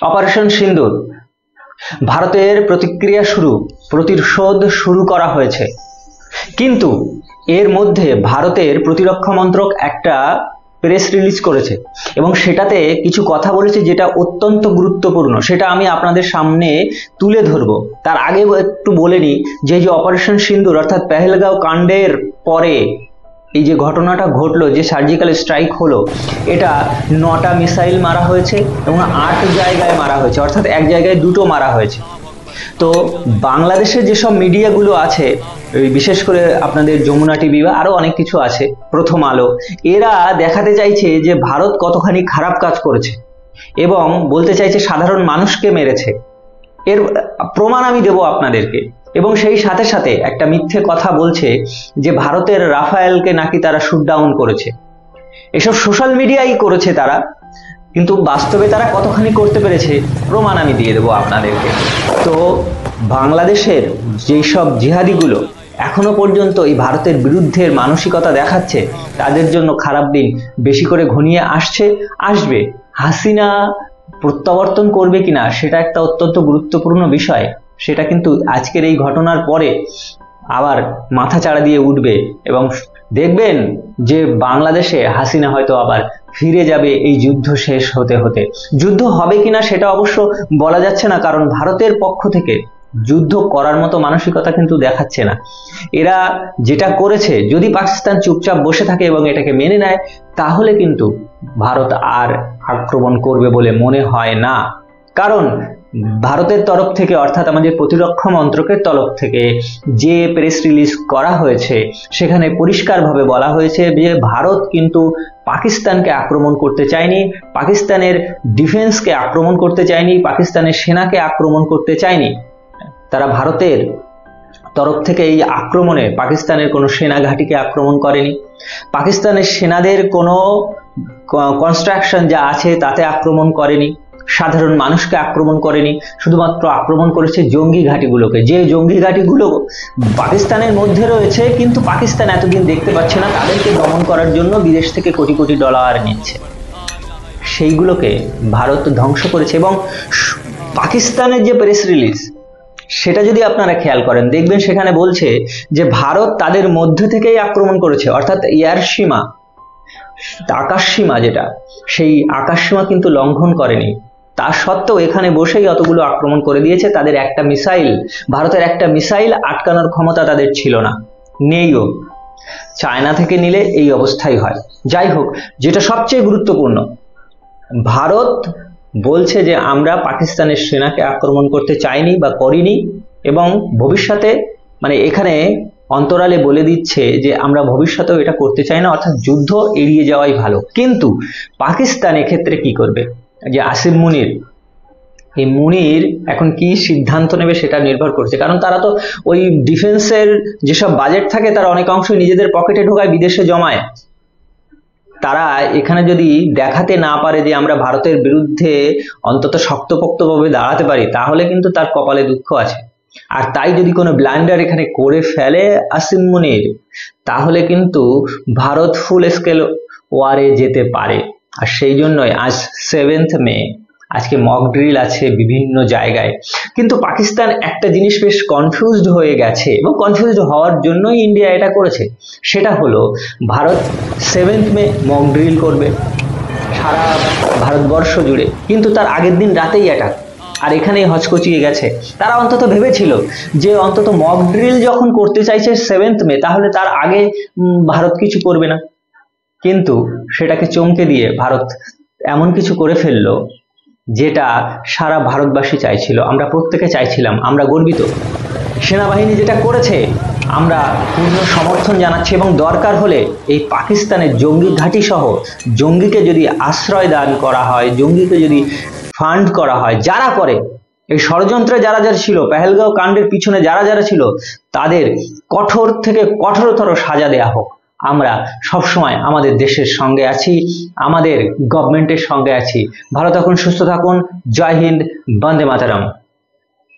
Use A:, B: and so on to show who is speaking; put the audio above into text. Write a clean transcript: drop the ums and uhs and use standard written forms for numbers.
A: Operation সিন্দুর, ভারতের প্রতিশোধ শুরু করা হয়েছে। কিন্তু এর মধ্যে ভারতের প্রতিরক্ষা মন্ত্রক একটা প্রেস রিলিজ করেছে এবং সেটাতে কিছু কথা বলেছে যেটা অত্যন্ত গুরুত্বপূর্ণ, সেটা আমি আপনাদের সামনে তুলে ধরবো। তার আগে একটু বলে নিই যে অপারেশন সিন্দুর অর্থাৎ পেহেলগাঁও কাণ্ডের পরে এই যে ঘটনাটা ঘটলো, যে সার্জিক্যাল স্ট্রাইক হলো, এটা 9টা মিসাইল মারা হয়েছে এবং 8 জায়গায় মারা হয়েছে, অর্থাৎ এক জায়গায় দুটো মারা হয়েছে। তো বাংলাদেশের যেসব মিডিয়াগুলো আছে, বিশেষ করে আপনাদের যমুনা টিভি বা আরো অনেক কিছু আছে, প্রথম আলো, এরা দেখাতে চাইছে যে ভারত কতখানি খারাপ কাজ করেছে এবং বলতে চাইছে সাধারণ মানুষকে মেরেছে। এর প্রমাণ আমি দেব আপনাদেরকে। এবং সেই সাথে সাথে একটা মিথ্যে কথা বলছে যে ভারতের রাফায়েলকে নাকি তারা শুট ডাউন করেছে। এসব সোশ্যাল মিডিয়াই করেছে তারা, কিন্তু বাস্তবে তারা কতখানি করতে পেরেছে প্রমাণ আমি দিয়ে দেবো আপনাদেরকে। তো বাংলাদেশের যেই সব জিহাদিগুলো এখনো পর্যন্ত এই ভারতের বিরুদ্ধে মানসিকতা দেখাচ্ছে, তাদের জন্য খারাপ দিন বেশি করে ঘনিয়ে আসবে। হাসিনা প্রত্যাবর্তন করবে কিনা সেটা একটা অত্যন্ত গুরুত্বপূর্ণ বিষয়, সেটা কিন্তু আজকের এই ঘটনার পরে আবার মাথা চাড়া দিয়ে উঠবে এবং দেখবেন যে বাংলাদেশে হাসিনা হয়তো আবার ফিরে যাবে এই যুদ্ধ শেষ হতে হতে। যুদ্ধ হবে কিনা সেটা অবশ্য বলা যাচ্ছে না, কারণ ভারতের পক্ষ থেকে যুদ্ধ করার মতো মানসিকতা কিন্তু দেখাচ্ছে না। এরা যেটা করেছে, যদি পাকিস্তান চুপচাপ বসে থাকে এবং এটাকে মেনে নেয়, তাহলে কিন্তু ভারত আর আক্রমণ করবে বলে মনে হয় না। কারণ ভারতের তরফ থেকে অর্থাৎ আমাদের প্রতিরক্ষা মন্ত্রকের তরফ থেকে যে প্রেস রিলিজ করা হয়েছে সেখানে পরিষ্কারভাবে বলা হয়েছে যে ভারত কিন্তু পাকিস্তানকে আক্রমণ করতে চায়নি, পাকিস্তানের ডিফেন্সকে আক্রমণ করতে চায়নি, পাকিস্তানের সেনাকে আক্রমণ করতে চায়নি। তারা ভারতের তরফ থেকে এই আক্রমণে পাকিস্তানের কোনো সেনা ঘাঁটিকে আক্রমণ করেনি, পাকিস্তানের সেনাদের কোনো কনস্ট্রাকশন যা আছে তাতে আক্রমণ করেনি, সাধারণ মানুষকে আক্রমণ করেনি, শুধুমাত্র আক্রমণ করেছে জঙ্গি ঘাঁটিগুলোকে, যে জঙ্গি ঘাঁটিগুলো পাকিস্তানের মধ্যে রয়েছে কিন্তু পাকিস্তান এতদিন দেখতে পাচ্ছে না, তাদেরকে দমন করার জন্য বিদেশ থেকে কোটি কোটি ডলার নিচ্ছে, সেইগুলোকে ভারত ধ্বংস করেছে। এবং পাকিস্তানের যে প্রেস রিলিজ সেটা যদি আপনারা খেয়াল করেন, দেখবেন সেখানে বলছে যে ভারত তাদের মধ্যে থেকেই আক্রমণ করেছে, অর্থাৎ এয়ার সীমা, আকাশ সীমা যেটা, সেই আকাশ সীমা কিন্তু লঙ্ঘন করেনি। তা সত্ত্বেও এখানে বসেই অতগুলো আক্রমণ করে দিয়েছে। তাদের একটা মিসাইল, ভারতের একটা মিসাইল আটকানোর ক্ষমতা তাদের ছিল না, নেইও। চায়না থেকে নিলে এই অবস্থাই হয়। যাই হোক, যেটা সবচেয়ে গুরুত্বপূর্ণ, ভারত বলছে যে আমরা পাকিস্তানের সেনাকে আক্রমণ করতে চাইনি বা করিনি, এবং ভবিষ্যতে মানে এখানে অন্তরালে বলে দিচ্ছে যে আমরা ভবিষ্যতেও এটা করতে চাই না, অর্থাৎ যুদ্ধ এড়িয়ে যাওয়াই ভালো। কিন্তু পাকিস্তান এক্ষেত্রে কি করবে, যে আসিম মুনির, এই মুনির এখন কি সিদ্ধান্ত নেবে সেটা নির্ভর করছে, কারণ তারা তো ওই ডিফেন্সের যেসব বাজেট থাকে তারা অনেক অংশ নিজেদের পকেটে ঢোকায়, বিদেশে জমায়। তারা এখানে যদি দেখাতে না পারে যে আমরা ভারতের বিরুদ্ধে অন্তত শক্তপোক্তভাবে দাঁড়াতে পারি, তাহলে কিন্তু তার কপালে দুঃখ আছে। আর তাই যদি কোনো ব্লান্ডার এখানে করে ফেলে আসিম মুনির, তাহলে কিন্তু ভারত ফুল স্কেল ওয়ারে যেতে পারে। আর সেই জন্যই আজ 7th মে আজকে মক ড্রিল আছে বিভিন্ন জায়গায়। কিন্তু পাকিস্তান একটা জিনিস বেশ কনফিউজড হয়ে গেছে, এবং কনফিউজড হওয়ার জন্যই ইন্ডিয়া এটা করেছে। সেটা হলো ভারত 7th মে মক ড্রিল করবে সারা ভারতবর্ষ জুড়ে, কিন্তু তার আগের দিন রাতেই অ্যাটাক, আর এখানেই হচকচিয়ে গেছে। তারা অন্তত ভেবেছিল যে অন্তত মক ড্রিল যখন করতে চাইছে 7th মে, তাহলে তার আগে ভারত কিছু করবে না। কিন্তু সেটাকে চমকে দিয়ে ভারত এমন কিছু করে ফেললো যেটা সারা ভারতবাসী চাইছিল, আমরা প্রত্যেকে চাইছিলাম। আমরা গর্বিত, সেনাবাহিনী যেটা করেছে আমরা পূর্ণ সমর্থন জানাচ্ছি, এবং দরকার হলে এই পাকিস্তানের জঙ্গি ঘাঁটি সহ জঙ্গিকে যদি আশ্রয় দান করা হয়, জঙ্গিকে যদি ফান্ড করা হয়, যারা করে এই ষড়যন্ত্রে যারা যারা ছিল, পেহেলগাঁও কাণ্ডের পিছনে যারা যারা ছিল, তাদের কঠোর থেকে কঠোরতর সাজা দেয়া হোক। আমরা সবসময় আমাদের দেশের সঙ্গে আছি, আমাদের গভর্নমেন্টের সঙ্গে আছি। ভালো থাকুন, সুস্থ থাকুন। জয় হিন্দ, বন্দে মাতরম।